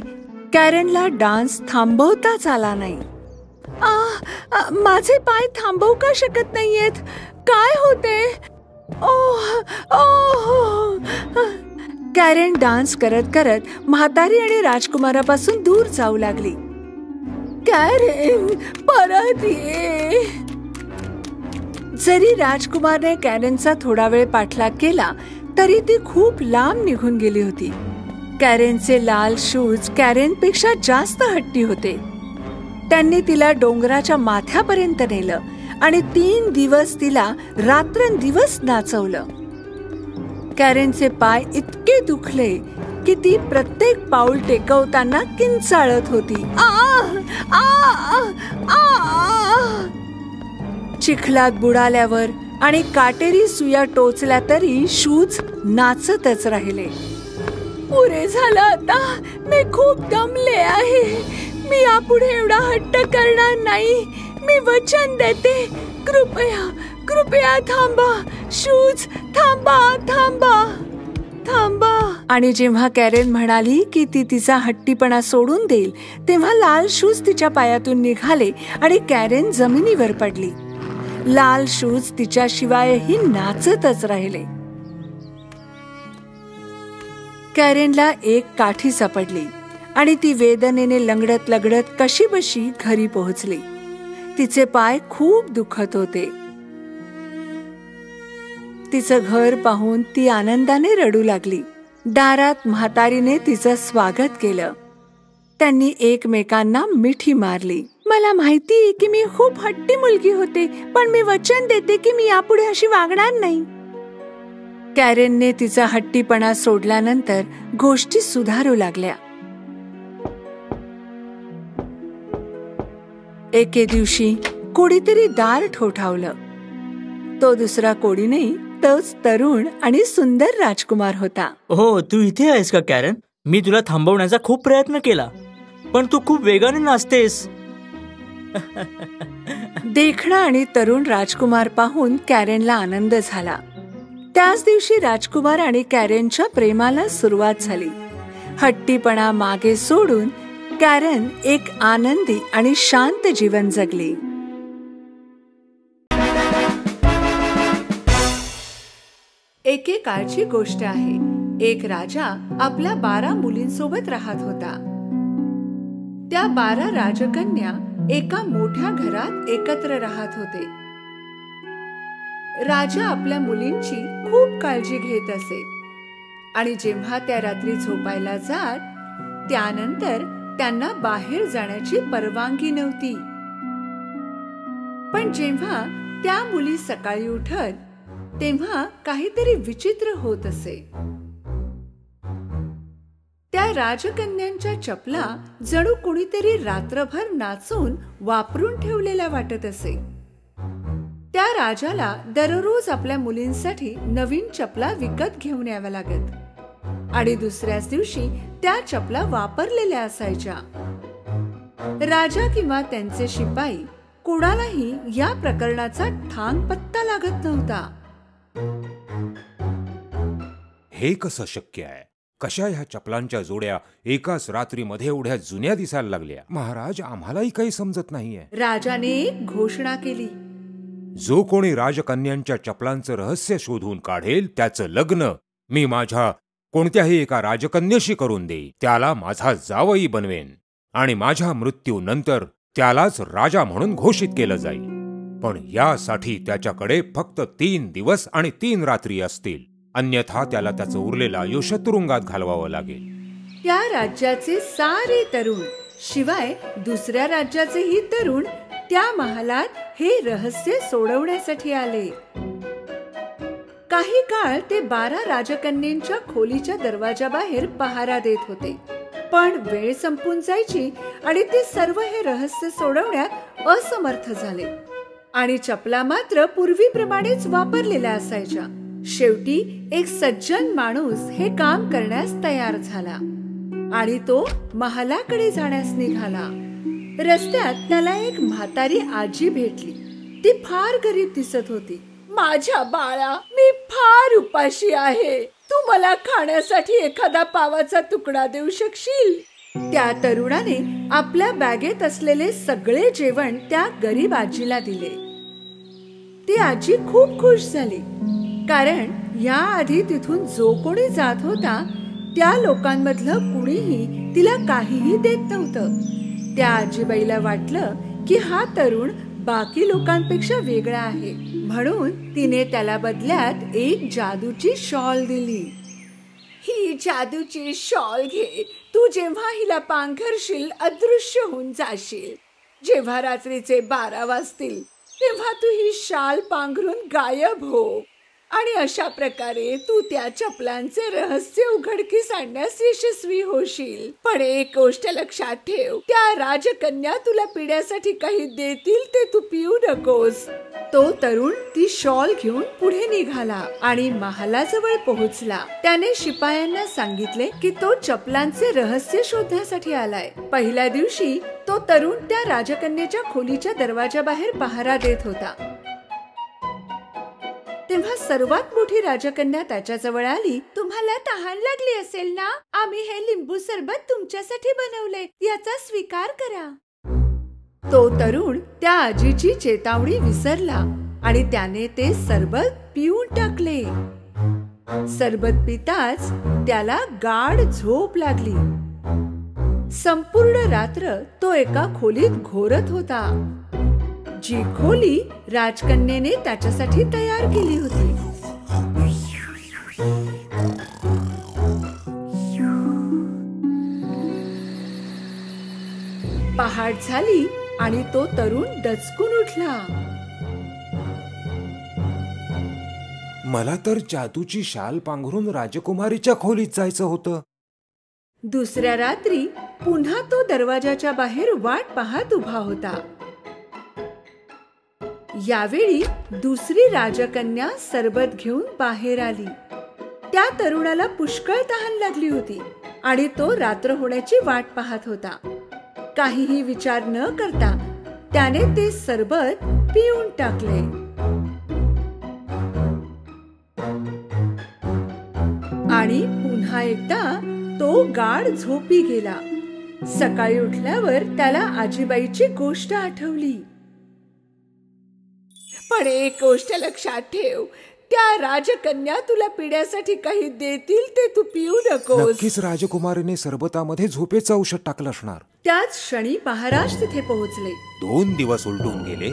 कॅरेनला डान्स थांबवताच आला नाही. माझे पाय थांबवू का शकत नाहीयेत? काय होते? कॅरेन डान्स करत करत म्हातारी आणि राजकुमारापासून दूर जाऊ लागली. कॅरेन, परत ये. जरी राजकुमारने कॅरेनचा थोडा वेळ पाठलाग केला तरी ती खूप लांब निघून गेली होती. कॅरेनचे लाल शूज कॅरेनपेक्षा जास्त हट्टी होते. त्यांनी तिला डोंगराच्या माथ्यापर्यंत नेलं आणि 3 दिवस तिला रात्रंदिवस नाचवलं. कॅरेनचे पाय इतके दुखले की ती प्रत्येक पाऊल टेकवताना किंचाळत होती. चिखलात बुडाल्यावर आणि काटेरी सुया टोचल्या तरी शूज नाचतच राहिले. पुरे झालं आता. मी खूप दमले आहे. मी यापुढे एवढा हट्ट करणार नाही. मी वचन देते. कृपया कृपया थांबा. शूज थांबा, थांबा, थांबा. आणि जेव्हा कॅरेन म्हणाली की ती तिचा हट्टीपणा सोडून देईल तेव्हा लाल शूज तिच्या पायातून निघाले आणि कॅरेन जमिनीवर पडली. लाल शूज तिच्याशिवायही नाचतच राहिले. कॅरेनला एक काठी सापडली आणि ती वेदनेने लंगडत लगडत कशीबशी घरी पोहोचली. तिचे पाय खूप दुखत होते. तिचं घर पाहून ती आनंदाने रडू लागली. दारात म्हातारीने तिचं स्वागत केलं. त्यांनी एकमेकांना मिठी मारली. मला माहितीये की मी खूप हट्टी मुलगी होते, पण मी वचन देते की मी यापुढे अशी वागणार नाही. कॅरेनने तिचा हट्टीपणा सोडल्यानंतर गोष्टी सुधारू लागल्या. एके दिवशी कोणीतरी दार ठोठावलं. तो दुसरा कोणी नाही, तोच तरुण आणि सुंदर राजकुमार होता. हो, तू इथे आहेस का कॅरेन? मी तुला थांबवण्याचा खूप प्रयत्न केला, पण तू खूप वेगाने नाचतेस. देखणा आणि तरुण राजकुमार पाहून कॅरेनला आनंद झाला. त्याच दिवशी राजकुमार आणि कॅरेनच्या प्रेमाला सुरुवात झाली. हट्टीपणा मागे सोडून कॅरेन एक आनंदी आणि शांत जीवन जगली. एकेकाळची गोष्ट आहे. एक राजा आपल्या 12 मुलींसोबत राहत होता. त्या 12 राजकन्या एका मोठ्या घरात एकत्र राहत होते. राजा आपल्या मुलींची खूप काळजी घेत असे आणि जेव्हा त्या रात्री झोपायला जात त्यानंतर त्यांना बाहेर जाण्याची परवानगी नव्हती. पण जेव्हा त्या मुली सकाळी उठत तेव्हा काहीतरी विचित्र होत असे. त्या राजकन्यांच्या चपला जणू कुणीतरी रात्रभर नाचून वापरून ठेवलेल्या वाटत असे. त्या राजाला दररोज आपल्या मुलींसाठी नवीन चपला विकत घेऊन याव्या लागत आणि दुसऱ्याच दिवशी त्या चपला वापरलेल्या असायच्या. राजा किंवा त्यांचे शिपाई कोणालाही या प्रकरणाचा ठाम पत्ता लागत नव्हता. हे कसं शक्य आहे? कशा ह्या चपलांच्या जोड्या एकाच रात्रीमध्ये एवढ्या जुन्या दिसायला लागल्या? महाराज, आम्हालाही काही समजत नाहीये. राजाने एक घोषणा केली. जो कोणी राजकन्यांच्या चपलांचं रहस्य शोधून काढेल त्याचं लग्न मी माझ्या कोणत्याही एका राजकन्येशी करून देईन. त्याला माझा जावई बनवेन आणि माझ्या मृत्यूनंतर त्यालाच राजा म्हणून घोषित केलं जाईल. पण यासाठी त्याच्याकडे फक्त 3 दिवस आणि 3 रात्री असतील. अन्यथा त्याला त्याचं उरलेलं आयुष्य तुरुंगात घालवावं लागेल. त्या राज्याचे सारे तरुण शिवाय दुसऱ्या राज्याचेही तरुण त्या महालात हे रहस्य सोडवण्यासाठी आले. काही काळ ते 12 राजकन्यांच्या खोलीच्या दरवाजाबाहेर पहारा देत होते. पण वेळ संपून जायची आणि ते सर्व हे रहस्य सोडवण्यात असमर्थ झाले आणि चपला मात्र पूर्वीप्रमाणेच वापरलेल्या असायच्या. शेवटी एक सज्जन माणूस हे काम करण्यास तयार झाला आणि तो महालाकडे जाण्यास निघाला. रस्त्यात त्याला एक म्हातारी आजी भेटली. ती फार गरीब दिसत होती. माझ्या बाळा, मी फार उपाशी आहे. तू मला खाण्यासाठी एखादा पावाचा तुकडा देऊ शकशील? त्या तरुणाने आपल्या बॅगेत असलेले सगळे जेवण त्या गरीब आजीला दिले. ती आजी खूप खुश झाली, कारण याआधी तिथून जो कोणी जात होता त्या लोकांमधलं कुणीही तिला काहीही देत नव्हतं. त्या आजीबाईला वाटलं की हा तरुण बाकी लोकांपेक्षा वेगळा आहे, म्हणून तिने त्याला बदल्यात एक जादूची शॉल दिली. ही जादूची शॉल घे. तू जेव्हा हिला पांघरशील अदृश्य होऊन जाशील. जेव्हा रात्रीचे 12 वाजतील तेव्हा तू ही शाल पांघरून गायब हो आणि अशा प्रकारे तू त्या चपलांचे रहस्य उघडकीस आणण्यास यशस्वी होशील. पण एक गोष्ट लक्षात ठेव, त्या राजकन्या तुला पिण्यासाठी काही देतील ते तू पिऊ नकोस. तो तरुण ती शॉल घेऊन पुढे निघाला आणि महालाजवळ पोहोचला. त्याने शिपायांना सांगितले की तो चपलांचे रहस्य शोधण्यासाठी आलाय. पहिल्या दिवशी तो तरुण त्या राजकन्येच्या खोलीच्या दरवाजाबाहेर पहारा देत होता. तेव्हा सर्वात मोठी राजकन्या त्याच्याजवळ आली. तुम्हाला तहान लागली असेल ना? आम्ही हे लिंबू सरबत तुमच्यासाठी बनवले, याचा स्वीकार करा. तो तरुण त्या आजीची चेतावणी विसरला आणि त्याने ते सरबत पिऊन टाकले. सरबत पिताच त्याला गाढ झोप लागली. संपूर्ण रात्र तो एका खोलीत घोरत होता, जी खोली राजकन्येने त्याच्यासाठी तयार केली होती. पहाट झाली आणि तो तरुण दचकून उठला. मला तर जादूची शाल पांघरून राजकुमारीच्या खोलीत जायचं होतं. दुसऱ्या रात्री पुन्हा तो दरवाजाच्या बाहेर वाट पाहत उभा होता. यावेळी दुसरी राजकन्या सरबत घेऊन बाहेर आली. त्या तरुणाला पुष्कळ तहान लागली होती आणि तो रात्र होण्याची वाट पाहत होता. काहीही विचार न करता त्याने ते सरबत पिऊन टाकले. आणि पुन्हा एकदा तो गाढ झोपी गेला. सकाळी उठल्यावर त्याला आजीबाईची गोष्ट आठवली. पण एक गोष्ट लक्षात ठेव, त्या राजकन्या तुला पिण्यासाठी काही देतील ते तू पिऊ नकोस. नक्कीच राजकुमारीने सरबतामध्ये झोपेचं औषध टाकलं असणार. त्याच क्षणी महाराज तिथे पोहोचले. 2 दिवस उलटून गेले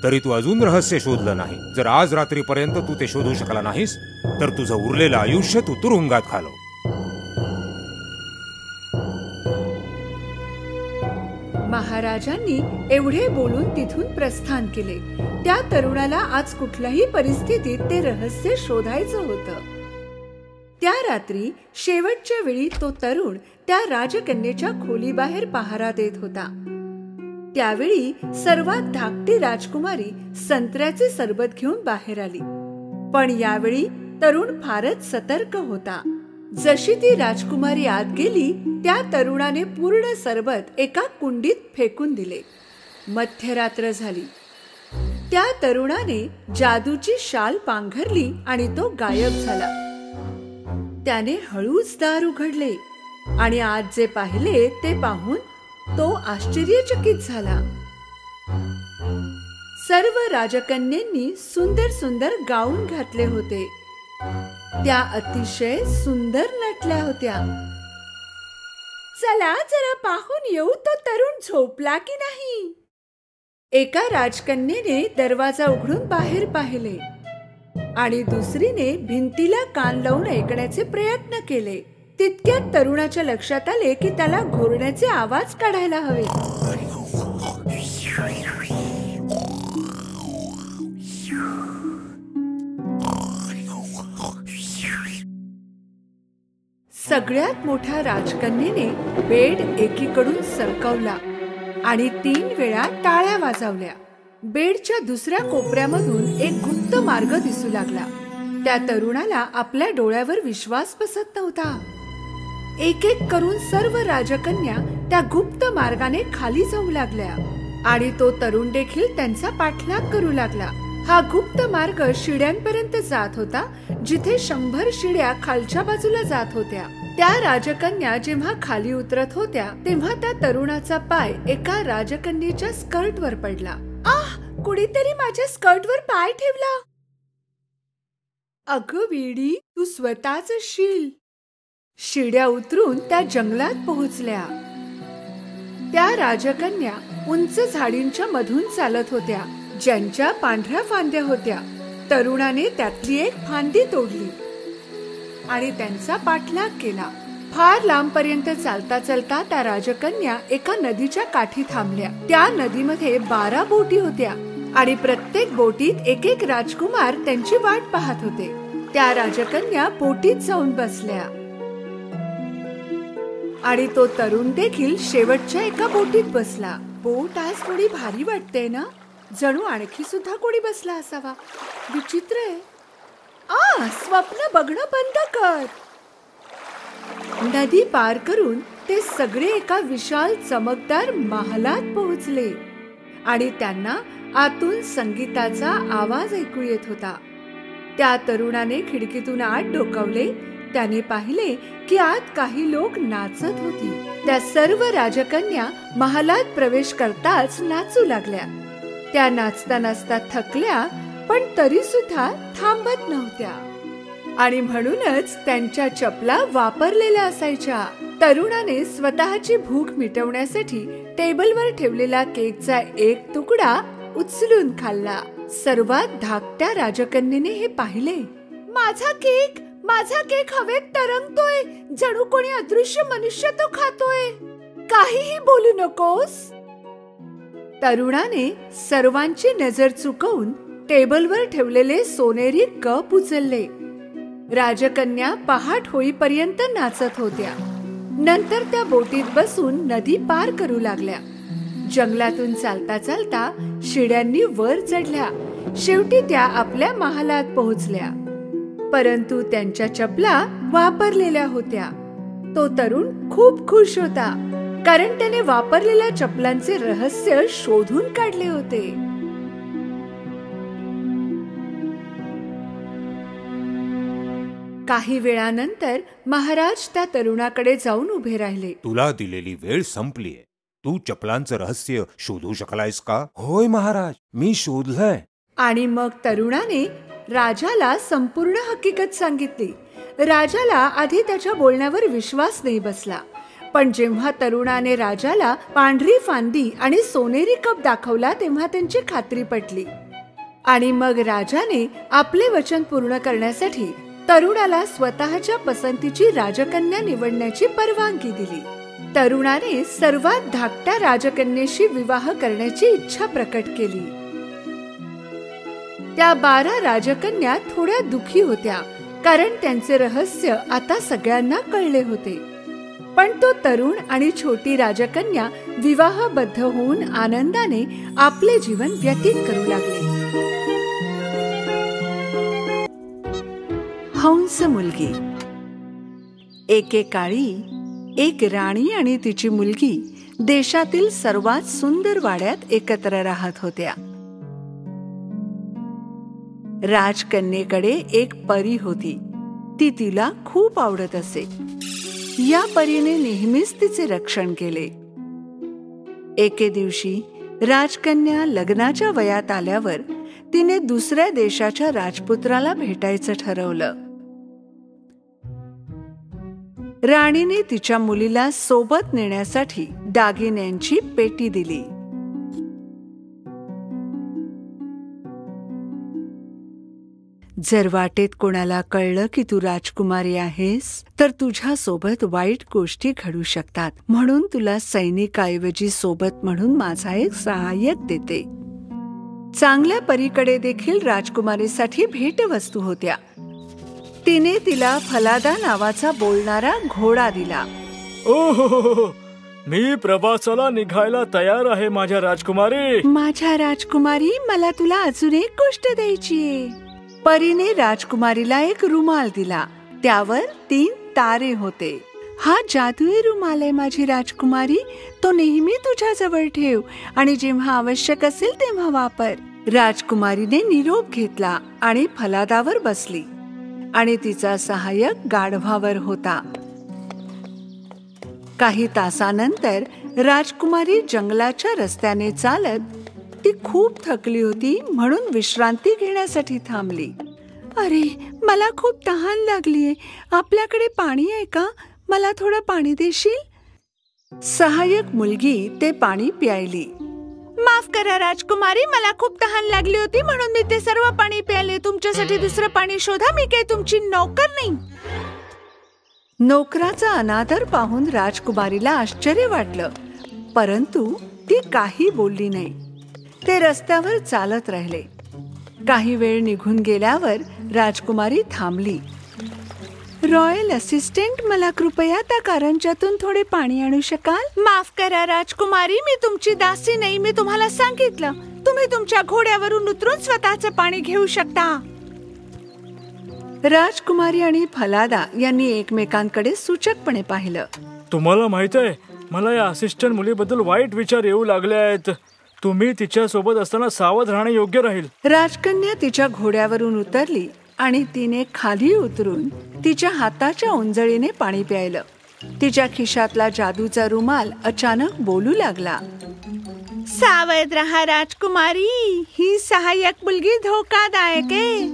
तरी तू अजून रहस्य शोधलं नाही. जर आज रात्रीपर्यंत तू ते शोधू शकला नाहीस तर तुझं उरलेलं आयुष्य तू तुरुंगात घालव. महाराजांनी एवढे बोलून तिथून प्रस्थान केले. त्या तरुणाला आज कुठल्याही परिस्थितीत ते रहस्य शोधायचं होतं. त्या रात्री शेवटच्या वेळी तो तरुण त्या राजकन्येच्या खोलीबाहेर पहारा देत होता. त्यावेळी सर्वात धाकटी राजकुमारी संत्र्याचे सरबत घेऊन बाहेर आली. पण यावेळी तरुण फारच सतर्क होता. जशी ती राजकुमारी आत गेली त्या तरुणाने पूर्ण सरबत एका कुंडीत फेकून दिले. मध्यरात्र झाली. त्या तरुणाने जादूची शाल पांघरली आणि तो गायब झाला. त्याने हळूच दार उघडले आणि आज जे पाहिले ते पाहून तो आश्चर्यचकित झाला. सर्व राजकन्यांनी सुंदर सुंदर गाऊन घातले होते. त्या अतिशय सुंदर नटल्या होत्या. चला जरा पाहून येऊ तो तरुण झोपला की नाही. एका राजकन्येने दरवाजा उघडून बाहेर पाहिले आणि दुसरीने भिंतीला कान लावून ऐकण्याचे प्रयत्न केले. तितक्यात तरुणाच्या लक्षात आले की त्याला घोरण्याचे आवाज काढायला हवे. सगळ्यात मोठ्या राजकन्येने बेड एकीकडून सरकवला आणि 3 वेळा टाळ्या वाजवल्या. बेडच्या दुसऱ्या कोपऱ्यामधून एक गुप्त मार्ग दिसू लागला. त्या तरुणाला आपल्या डोळ्यावर विश्वास बसत नव्हता. एक एक करून सर्व राजकन्या त्या गुप्त मार्गाने खाली जाऊ लागल्या आणि तो तरुण देखील त्यांचा पाठलाग करू लागला. हा गुप्त मार्ग शिड्यांपर्यंत जात होता, जिथे 100 शिड्या खालच्या बाजूला जात होत्या. त्या राजकन्या जेव्हा खाली उतरत होत्या तेव्हा त्या तरुणाचा पाय एका राजकन्येच्या स्कर्टवर पडला. आह, कुणीतरी माझ्या स्कर्टवर पाय ठेवला. अगं वेडी, तू स्वतःच शील. शिड्या उतरून त्या जंगलात पोहोचल्या. त्या राजकन्या उंच झाडींच्या मधून चालत होत्या, ज्यांच्या पांढऱ्या फांद्या होत्या. तरुणाने त्यातली एक फांदी तोडली आणि त्यांचा पाठलाग केला. फार लांबपर्यंत चालता चालता त्या राजकन्या एका नदीच्या काठी थांबल्या. त्या नदीमध्ये 12 बोटी होत्या आणि प्रत्येक बोटीत एक एक राजकुमार त्यांची वाट पाहत होते. त्या राजकन्या बोटीत जाऊन बसल्या आणि तो तरुण देखील शेवटच्या एका बोटीत बसला. बोट आज थोडी भारी वाटते ना, जणू आणखी सुद्धा कोणी बसला असावा. विचित्र आहे. स्वप्न बघणं बंद कर. नदी पार करून ते सगळे एका विशाल चमकदार महालात पोहोचले आणि त्यांना आतून संगीताचा आवाज ऐकू येत होता. त्या तरुणाने खिडकीतून आत डोकावले. त्याने पाहिले की आत काही लोक नाचत होती. त्या सर्व राजकन्या महालात प्रवेश करताच नाचू लागल्या. त्या नाचता नाचता थकल्या, पण तरी सुद्धा थांबत नव्हत्या आणि म्हणूनच त्यांच्या चपला वापरलेल्या असायच्या. तरुणाने स्वतःची भूक मिटवण्यासाठी टेबलवर ठेवलेला केकचा एक तुकडा उचलून खाल्ला. सर्वात धाकट्या राजकन्येने हे पाहिले. माझा केक हवेत तरंगतोय, जणू कोणी अदृश्य मनुष्य तो खातोय. काहीही बोलू नकोस. तरुणाने सर्वांची नजर चुकवून टेबलवर ठेवलेले सोनेरी कप उचलले. राजकन्या पहाट होईपर्यंत नाचत होत्या. नंतर त्या बोटीत बसून नदी पार करू लागल्या. जंगलातून चालता चालता शिड्यांनी वर चढल्या. शेवटी त्या आपल्या महालात पोहोचल्या, परंतु त्यांच्या चपला वापरलेल्या होत्या. तो तरुण खूप खुश होता, कारण त्याने वापरलेल्या चपलांचे रहस्य शोधून काढले होते. काही वेळानंतर महाराज त्या तरुणाकडे जाऊन उभे राहिले. तुला दिलेली वेळ संपलीये. तू चपलांचं रहस्य शोधू शकलायस का? होय महाराज, मी शोधलंय. आणि मग तरुणाने राजाला संपूर्ण हकीकत सांगितली. राजाला आधी त्याच्या बोलण्यावर विश्वास नाही बसला, पण जेव्हा तरुणाने राजाला पांढरी फांदी आणि सोनेरी कप दाखवला तेव्हा त्यांची खात्री पटली. आणि मग राजाने आपले वचन पूर्ण करण्यासाठी तरुणाला स्वतःच्या पसंतीची राजकन्या निवडण्याची परवानगी दिली. तरुणाने सर्वात धाकट्या राजकन्येशी विवाह करण्याची इच्छा प्रकट केली. त्या 12 राजकन्या थोड्या दुखी होत्या, कारण त्यांचे रहस्य आता सगळ्यांना कळले होते. पण तो तरुण आणि छोटी राजकन्या विवाहबद्ध होऊन आनंदाने आपले जीवन व्यतीत करू लागले. हंस मुलगी. एकेकाळी एक राणी आणि तिची मुलगी देशातील सर्वात सुंदर वाड्यात एकत्र राहत होत्या. राजकन्येकडे एक परी होती. ती तिला खूप आवडत असे. या परीने नेहमीच तिचे रक्षण केले. एके दिवशी राजकन्या लग्नाच्या वयात आल्यावर तिने दुसऱ्या देशाच्या राजपुत्राला भेटायचं ठरवलं. राणीने तिच्या मुलीला सोबत नेण्यासाठी दागिन्यांची पेटी दिली. जर वाटेत कोणाला कळलं की तू राजकुमारी आहेस तर तुझ्या सोबत वाईट गोष्टी घडू शकतात, म्हणून तुला सैनिकाऐवजी सोबत म्हणून माझा एक सहाय्यक देते. चांगल्या परीकडे देखील राजकुमारीसाठी भेटवस्तू होत्या. तिने तिला फलादा नावाचा बोलणारा घोडा दिला. ओहो, मी प्रवासाला निघायला तयार आहे माझ्या राजकुमारी. माझ्या राजकुमारी, मला तुला अजून एक गोष्ट द्यायची. परीने राजकुमारीला एक रुमाल दिला. त्यावर 3 तारे होते. हा जादुई रुमाल आहे माझी राजकुमारी. तो नेहमी तुझ्या जवळ ठेव आणि जेव्हा आवश्यक असेल तेव्हा वापर. राजकुमारीने निरोप घेतला आणि फलादावर बसली आणि तिचा सहाय्यक गाढवावर होता. काही तासानंतर राजकुमारी जंगलाच्या रस्त्याने चालत, ती खूप थकली होती म्हणून विश्रांती घेण्यासाठी थांबली. अरे, मला खूप तहान लागलीये. आपल्याकडे पाणी आहे का? मला थोडं पाणी देशील? सहाय्यक मुलगी ते पाणी प्यायली. माफ करा राजकुमारी, मला खूप तहान लागली होती म्हणून मी ते सर्व पाणी प्यायले. तुमच्यासाठी दुसरं पाणी शोधा. मी काही तुमची नोकर नाही. नोकराचा अनादर पाहून राजकुमारीला आश्चर्य वाटलं, परंतु ती काही बोलली नाही. ते रस्त्यावर चालत राहिले. काही वेळ निघून गेल्यावर राजकुमारी थांबली. रॉयल असिस्टंट, मला कृपया त्या कारंजातून थोडे पाणी आणू शकाल? माफ करा राजकुमारी, मी तुमची दासी नाही. मी तुम्हाला सांगितलं, तुम्ही तुमच्या घोड्यावरून उतरून स्वतःचं पाणी घेऊ शकता. राजकुमारी आणि फलादा यांनी एकमेकांकडे सूचकपणे पाहिलं. तुम्हाला माहित आहे, मला या असिस्टंट मुलीबद्दल वाईट विचार येऊ लागले आहेत. तुम्ही तिच्या सोबत असताना सावध राहणे योग्य राहील. राजकन्या तिच्या घोड्यावरून उतरली आणि तिने खाली उतरून तिच्या हाताच्या उंजळीने पाणी प्यायलं. तिच्या खिशातला जादूचा रुमाल अचानक बोलू लागला. सावध रहा राजकुमारी, ही सहाय्यक मुलगी धोकादायक आहे.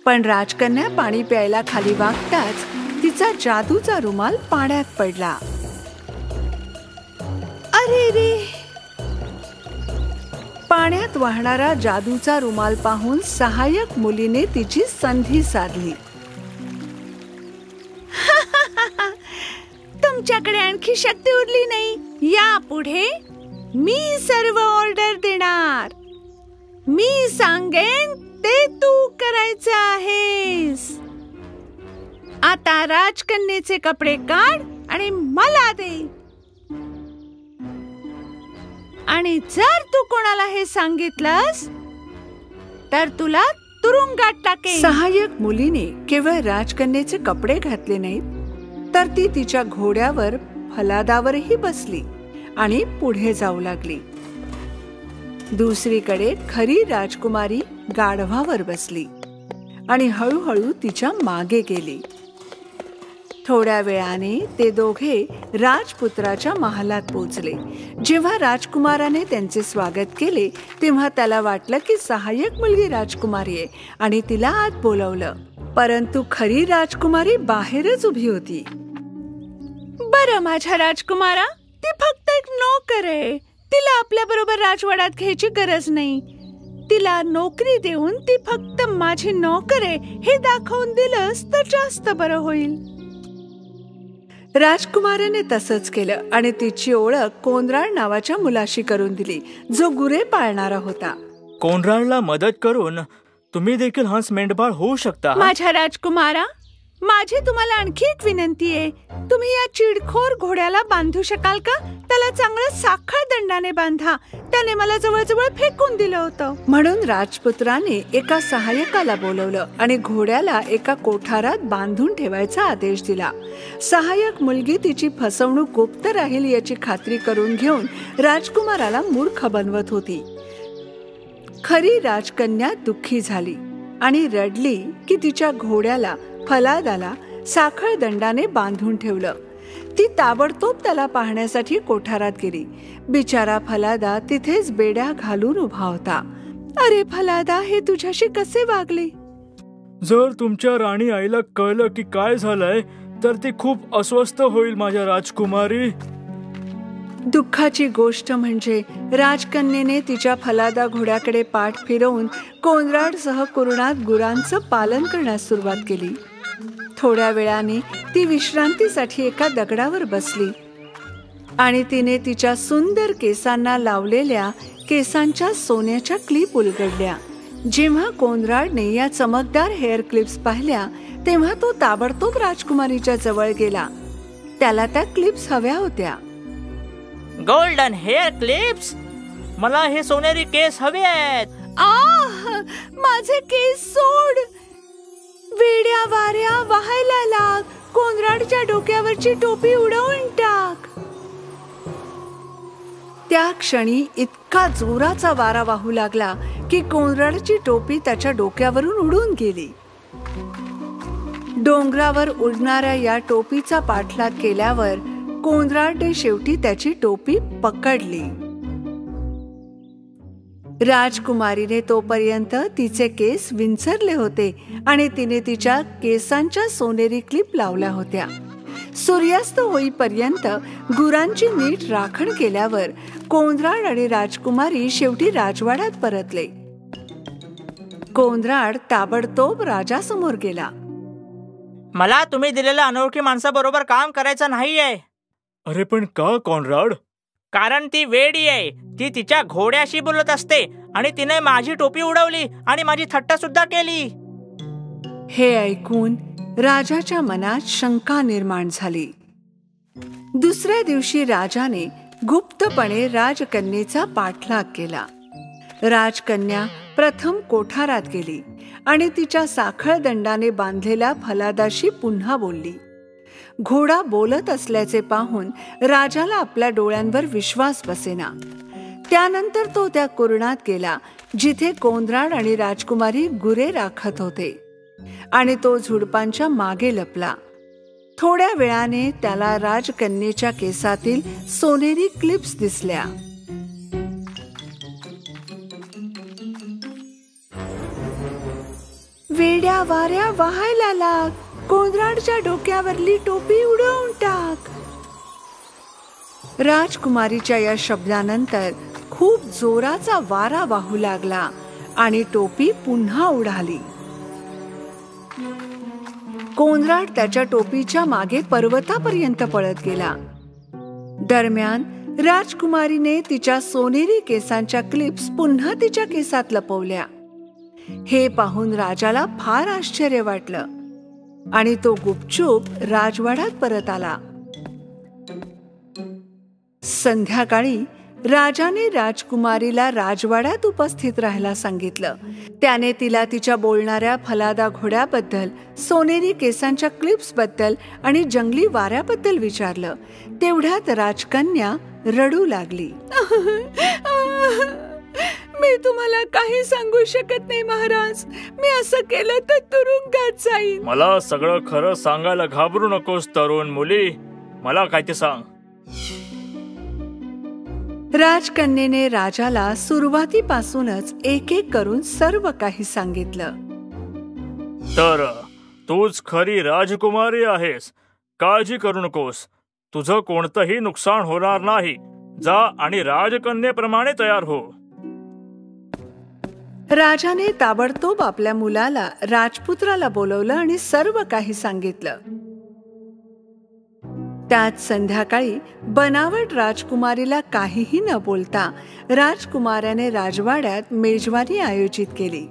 पण राजकन्या पाणी प्यायला खाली वागताच तिचा जादूचा रुमाल पाण्यात पडला. अरे रे! पाण्यात वाहणारा जादूचा रुमाल पाहून सहाय्यक मुलीने तिची संधी साधली. तुमच्याकडे आणखी शक्ती उरली नाही. यापुढे मी सर्व ऑर्डर देणार. मी सांगेन ते तू करायचे आहेस. आता राजकन्येचे कपडे काढ आणि मला दे. आणि जर तू कोणाला हे सांगितलंस तर तुला तुरुंगात टाकेन. सहाय्यक मुलीने केवळ राजकन्येचे कपडे घातले नाहीत, तर ती तिच्या घोड्यावर फलादावरही बसली आणि पुढे जाऊ लागली. दुसरीकडे खरी राजकुमारी गाढवावर बसली आणि हळूहळू तिच्या मागे गेली. थोड्या वेळाने ते दोघे राजपुत्राच्या महालात पोचले. जेव्हा राजकुमाराने त्यांचे स्वागत केले तेव्हा त्याला वाटलं की सहाय्यक मुलगी राजकुमारी आहे आणि तिला आत बोलवलं. परंतु खरी राजकुमारी बाहेरच उभी होती. बरं माझ्या राजकुमारा, ती फक्त एक नोकर आहे. तिला आपल्या बरोबर राजवाड्यात घ्यायची गरज नाही. तिला नोकरी देऊन ती फक्त माझी नोकर आहे हे दाखवून दिलंस तर जास्त बरं होईल. राजकुमाराने तसंच केलं आणि तिची ओळख कोनराड नावाच्या मुलाशी करून दिली, जो गुरे पाळणारा होता. कोनराडला मदत करून तुम्ही देखील हंस मेंढपाळ होऊ शकता. माझ्या राजकुमारा, माझी तुम्हाला आणखी एक विनंती आहे. तुम्ही या चिडखोर घोड्याला बांधू शकाल का? त्याला चांगलं साखळ दंडाने बांधा. त्याने मला जवळजवळ फेकून दिलं होतं. म्हणून राजपुत्राने एका सहाय्यकाला बोलवलं आणि घोड्याला एका कोठारात बांधून ठेवायचा आदेश दिला. सहाय्यक मुलगी तिची फसवणूक गुप्त राहील याची खात्री करून घेऊन राजकुमाराला मूर्ख बनवत होती. खरी राजकन्या दुःखी झाली आणि रडली की तिच्या घोड्याला फलादाला साखळ दंडाने बांधून ठेवलं. ती ताबडतोब त्याला पाहण्यासाठी कोठारात गेली. बिचारा फलादा तिथेच बेड्या घालून उभा होता. अरे फलादा, हे तुझ्याशी कसे वागले? जर तुमच्या राणी आईला कळलं की काय झालंय तर ती खूप अस्वस्थ होईल माझ्या राजकुमारी. दुःखाची गोष्ट म्हणजे राजकन्येने तिच्या फलादा घोड्याकडे पाठ फिरवून कोनराडसह कुरणात गुरांचं पालन करण्यास सुरुवात केली. थोड्या वेळाने ती विश्रांतीसाठी एका दगडावर बसली आणि तिने तिच्या सुंदर केसांना लावलेल्या केसांच्या सोन्याच्या क्लिप उलगडल्या. जेव्हा कोनराडने या चमकदार हेअर क्लिप्स पाहिल्या तेव्हा तो ताबडतोब राजकुमारीच्या जवळ गेला. त्याला त्या क्लिप्स हव्या होत्या. गोल्डन हेअर क्लिप्स, मला हे सोनेरी केस हवे आहेत. माझे केस सोड. वेड्या वाऱ्या, वाहायला लाग. कोनराडच्या डोक्यावरची टोपी उडवून टाक. त्या क्षणी इतका जोराचा वारा वाहू लागला की कोनराडची टोपी त्याच्या डोक्यावरून उडून गेली. डोंगरावर उडणाऱ्या या टोपीचा पाठलाग केल्यावर कोनराडने शेवटी त्याची टोपी पकडली. राजकुमारीने तोपर्यंत तिचे केस विंचरले होते आणि तिने तिच्या केसांच्या सोनेरी क्लिप लावल्या होत्या. सूर्यास्त होईपर्यंत गुरांची नीट राखण केल्यावर कोनराड आणि राजकुमारी शेवटी राजवाड्यात परतले. कोनराड ताबडतोब राजासमोर गेला. मला तुम्ही दिलेल्या अनोळखी माणसाबरोबर काम करायचं नाहीये. अरे पण का कोनराड? कारण ती वेडी आहे. ती तिच्या घोड्याशी बोलत असते आणि तिने माझी टोपी उडवली आणि माझी थट्टा सुद्धा केली. हे ऐकून राजाच्या मनात शंका निर्माण झाली. दुसऱ्या दिवशी राजाने गुप्तपणे राजकन्येचा पाठलाग केला. राजकन्या प्रथम कोठारात गेली आणि तिच्या साखळ दंडाने बांधलेल्या फलादाशी पुन्हा बोलली. घोडा बोलत असल्याचे पाहून राजाला आपल्या डोळ्यांवर विश्वास बसेना. त्यानंतर तो त्या कुरणात गेला जिथे कोनराड आणि राजकुमारी गुरे राखत होते आणि तो झुडपांच्या मागे लपला. थोड्या वेळाने त्याला राजकन्येच्या केसातील सोनेरी क्लिप्स दिसल्या. वेड्या वाऱ्या, वाहायला लाग. कोनराडच्या डोक्यावरली टोपी उडवून टाक. राजकुमारीच्या या शब्दानंतर खूप जोराचा वारा वाहू लागला आणि टोपी पुन्हा उडाली. कोनराड त्याच्या टोपीच्या मागे पर्वतापर्यंत पळत गेला. दरम्यान राजकुमारीने तिच्या सोनेरी केसांच्या क्लिप्स पुन्हा तिच्या केसात लपवल्या. हे पाहून राजाला फार आश्चर्य वाटलं आणि तो गुपचूप राजवाड्यात परत आला. संध्याकाळी राजाने राजकुमारीला राजवाड्यात उपस्थित राहायला सांगितलं. त्याने तिला तिच्या बोलणाऱ्या फलादा घोड्याबद्दल, सोनेरी केसांच्या क्लिप्स बद्दल आणि जंगली वाऱ्याबद्दल विचारलं. तेवढ्यात राजकन्या रडू लागली. मी तुम्हाला काही सांगू शकत नाही महाराज. मी असं केलं तर तुरुंगात जाईन. मला सगळं खरं सांगायला घाबरू नकोस तरुण मुली. मला काय ते सांग. राजकन्येने राजाला सुरुवातीपासूनच एक एक करून सर्व काही सांगितलं. तर तूच खरी राजकुमारी आहेस. काळजी करू नकोस. तुझं कोणतंही नुकसान होणार नाही. जा आणि राजकन्येप्रमाणे तयार हो. राजाने ताबडतोब आपल्या मुलाला राजपुत्राला बोलवलं आणि सर्व काही सांगितलं. त्यात संध्याकाळी बनावट राजकुमारीला काहीही न बोलता राजकुमाराने राजवाड्यात मेजवानी आयोजित केली.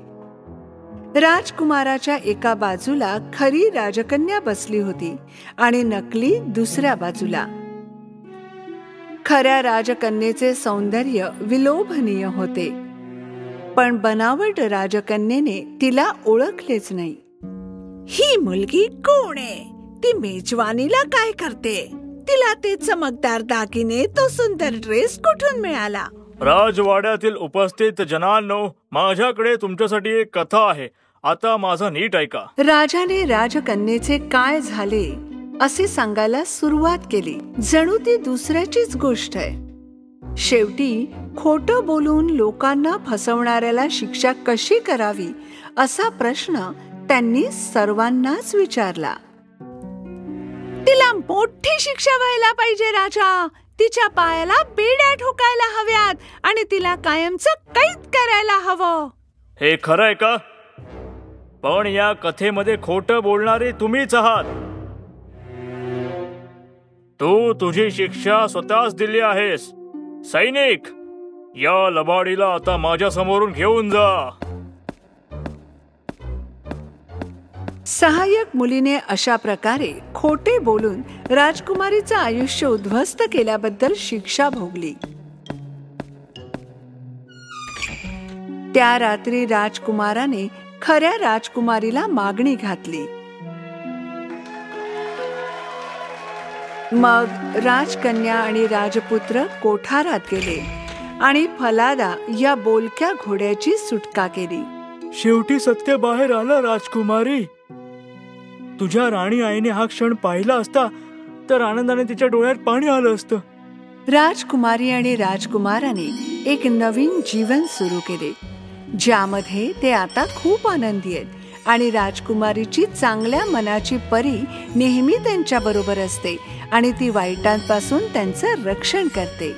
राजकुमाराच्या एका बाजूला खरी राजकन्या बसली होती आणि नकली दुसऱ्या बाजूला. खऱ्या राजकन्येचे सौंदर्य विलोभनीय होते, पण बनावट राजकन्येने तिला ओळखलेच नाही. ही मुलगी कोण आहे? ती मेजवानीला काय करते? तिला ते चमकदार दागिने, तो सुंदर ड्रेस कुठून मिळाला? राजवाड्यातील उपस्थित जनांनो, माझ्याकडे तुमच्यासाठी एक कथा आहे. आता माझा नीट ऐका. राजाने राजकन्येचे काय झाले असे सांगायला सुरुवात केली, जणू ती दुसऱ्याचीच गोष्ट आहे. शेवटी खोटं बोलून लोकांना फसवणाऱ्याला शिक्षा कशी करावी असा प्रश्न त्यांनी सर्वांनाच विचारला. तिला मोठी शिक्षा व्हायला पाहिजे राजा. तिच्या पायाला बेड्या ठोकायला हव्यात आणि तिला कायमचं कैद करायला हवं. हे खरं आहे का? पण या कथेमध्ये खोटं बोलणारे तुम्हीच आहात. तू तुझी शिक्षा स्वतःच दिली आहेस. सैनिक, या लबाडीला आता माझ्या समोरून घेऊन जा. सहाय्यक मुलीने अशा प्रकारे खोटे बोलून राजकुमारीचं आयुष्य उद्ध्वस्त केल्याबद्दल शिक्षा भोगली. त्या रात्री राजकुमाराने खऱ्या राजकुमारीला मागणी घातली. मग राजकन्या आणि राजपुत्र कोठारात गेले आणि फलादा या बोलक्या घोड्याची सुटका केली. शेवटी सत्य बाहेर आलं राजकुमारी. तुझ्या राणी आईने हा क्षण पाहिला असता तर आनंदाने तिच्या डोळ्यात पाणी आलं असतं. राजकुमारी आणि राजकुमाराने एक नवीन जीवन सुरू केले, ज्यामध्ये ते आता खूप आनंदी आहेत आणि राजकुमारीची चांगल्या मनाची परी नेहमी त्यांच्या बरोबर असते आणि ती वाईटांपासून त्यांचं रक्षण करते.